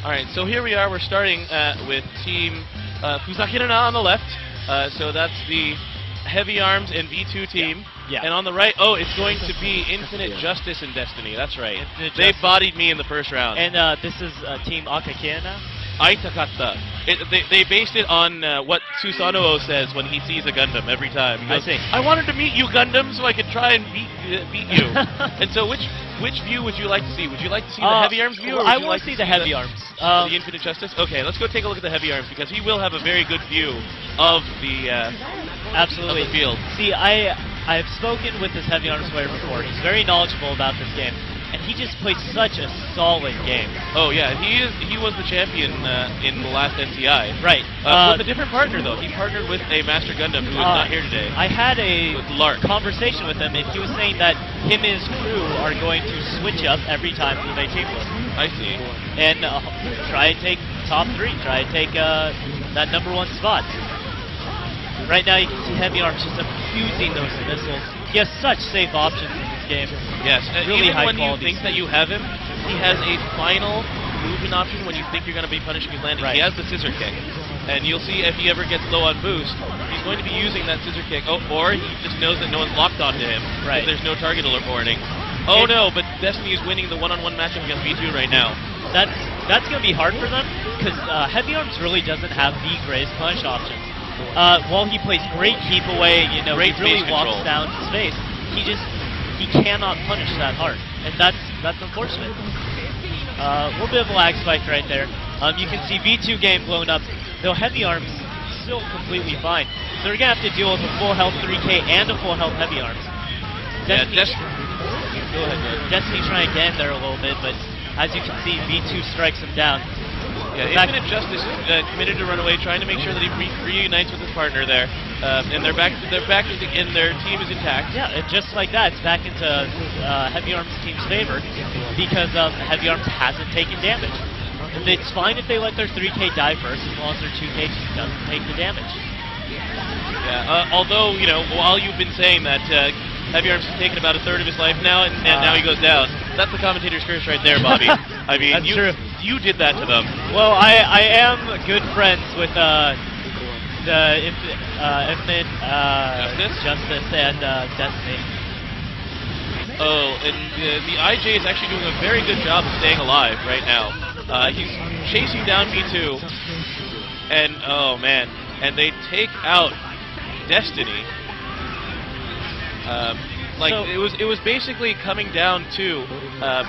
All right, so here we are. We're starting with Team Fuzakeru on the left. So that's the Heavy Arms and V2 team. Yeah. And on the right, oh, it's going to be Infinite Justice and Destiny. That's right. They Justice. bodied me in the first round. And this is Team Aitakatta. Aitakatta. They based it on what Susanoo says when he sees a Gundam every time. He goes, I see. I wanted to meet you, Gundam, so I could try and beat you. And so which view would you like to see? Would you like to see the Heavy Arms view? Or I would you want like to see the Heavy Arms. The Infinite Justice? Okay, let's go take a look at the Heavy Arms, because he will have a very good view of the Absolutely. of the field. See, I've spoken with this Heavy Arms player before. He's very knowledgeable about this game, and he just plays such a solid game. Oh yeah, he was the champion in the last NCI. Right. With a different partner though. He partnered with a Master Gundam who is not here today. I had a With Lark. conversation with him, and he was saying that him and his crew are going to switch up every time that they team with. I see. And try and take top 3. Try and take that #1 spot. Right now you can see Heavy Arms just abusing those missiles. He has such safe options in this game. Yes, and Really even high when quality you think that you have him, he has a final movement option when you think you're going to be punishing his landing. Right. He has the scissor kick. And you'll see if he ever gets low on boost, he's going to be using that scissor kick. Oh, or he just knows that no one's locked onto him. Right. There's no target alert warning. Oh no, but Destiny is winning the one-on-one matchup against V2 right now. That's going to be hard for them, because Heavy Arms really doesn't have the greatest punish options. While he plays great keep away, you know, Great he really space walks control. down space, he cannot punish that hard, and that's unfortunate. A little bit of a lag spike right there. You can see V2 game blown up, though Heavy Arms still completely fine. So they're gonna have to deal with a full health 3K and a full health Heavy Arms. Go ahead, man. Destiny's trying to get in there a little bit, but as you can see, V2 strikes him down. Yeah, Infinite Justice is committed to run away, trying to make sure that he reunites with his partner there, and they're back, and their team is intact. Yeah, and just like that, it's back into Heavy Arms' team's favor, because Heavy Arms hasn't taken damage. And it's fine if they let their 3K die first, as long as their 2K doesn't take the damage. Yeah, although, you know, while you've been saying that Heavy Arms has taken about a third of his life now, and now he goes down, that's the commentator's curse right there, Bobby. I mean, That's true. You did that to them. Well, I am good friends with the Infinite Justice and Destiny. Oh, and the IJ is actually doing a very good job of staying alive right now. He's chasing down V2, and oh man, and they take out Destiny. So, it was basically coming down to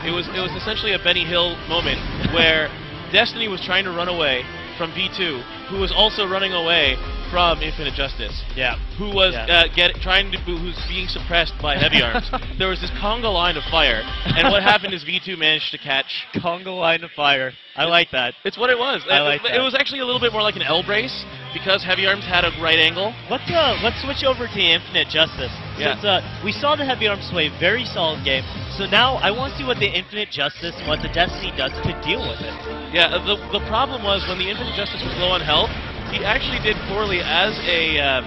it was essentially a Benny Hill moment where Destiny was trying to run away from V2, who was also running away from Infinite Justice. yeah. Who was who's being suppressed by Heavy Arms. There was this conga line of fire, and what happened is V2 managed to catch Conga line of fire. I like that. It's what it was. I like that. It was actually a little bit more like an L brace, because Heavy Arms had a right angle. Let's switch over to Infinite Justice. Yeah. Since we saw the Heavy Arms play a very solid game, so now I want to see what the Infinite Justice and what the Destiny does to deal with it. Yeah, the problem was when the Infinite Justice was low on health, he actually did poorly as a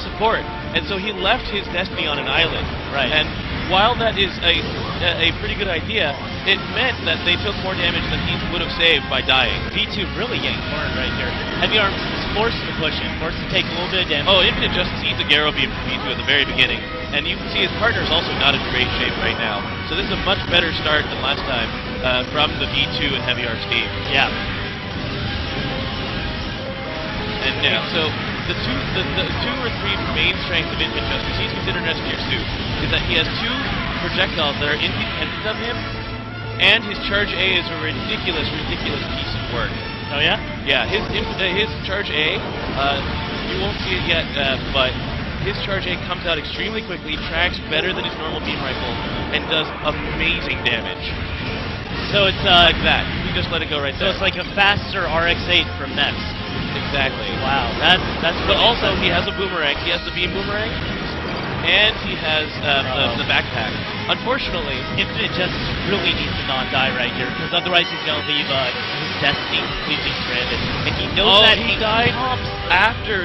support, and so he left his Destiny on an island. Right. And while that is a pretty good idea, it meant that they took more damage than he would have saved by dying. V2 really getting cornered right here. Heavy Arms is forced to push in, forced to take a little bit of damage. Oh, Infinite Justice eats a Garo beam from V2 at the very beginning, and you can see his partner's also not in great shape right now. So this is a much better start than last time from the V2 and Heavy Arms team. Yeah. And yeah, so the two or three main strengths of Infinite Justice, he's considered an S tier suit, is that he has 2 projectiles that are independent of him, and his charge A is a ridiculous piece of work. Oh yeah? Yeah, his charge A, you won't see it yet, but his charge A comes out extremely quickly, tracks better than his normal beam rifle, and does amazing damage. So it's Like that. You just let it go right there. so it's like a faster RX-8 from Next. Exactly. Wow, that's But really also, impressive. he has a boomerang. He has the beam boomerang, and he has the backpack. Unfortunately, Infinite Justice really needs to not die right here, because otherwise he's going to leave his Destiny completely stranded. And he knows that he died after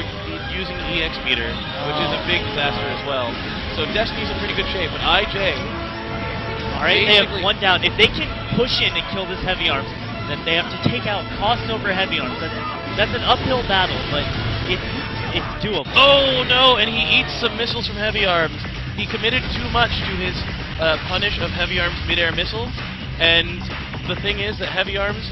using the EX meter, which is a big disaster as well. So Destiny's in pretty good shape, but IJ... Alright, they have 1 down. If they can push in and kill this Heavy Arms, that they have to take out cost over heavy arms. That's an uphill battle, but it's doable. Oh no, and he eats some missiles from heavy arms. He committed too much to his punish of heavy arms mid-air missiles, and the thing is that heavy arms,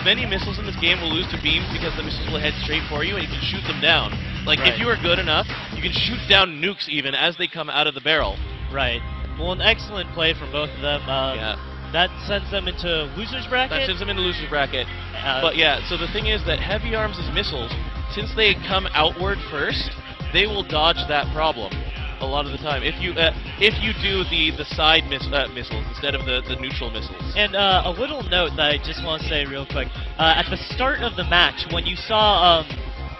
many missiles in this game will lose to beams because the missiles will head straight for you and you can shoot them down. Like, if you are good enough, you can shoot down nukes even as they come out of the barrel. Right. Well, an excellent play from both of them. That sends them into loser's bracket? That sends them into loser's bracket. But yeah, so the thing is that heavy arms' missiles, since they come outward first, they will dodge that problem a lot of the time. If you do the side missiles instead of the neutral missiles. And a little note that I just want to say real quick. At the start of the match, when you saw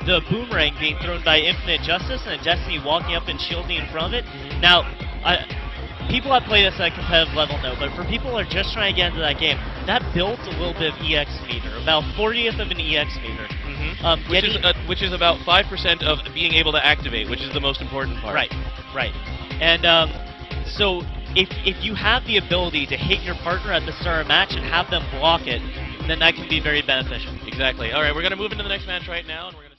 the boomerang being thrown by Infinite Justice and Destiny walking up and shielding in front of it, now, people that play this at a competitive level know, but for people who are just trying to get into that game, that builds a little bit of EX meter, about 40th of an EX meter. Which is about 5% of being able to activate, which is the most important part. Right. And so if you have the ability to hit your partner at the start of a match and have them block it, then that can be very beneficial. Exactly. All right, we're going to move into the next match right now, and we're going to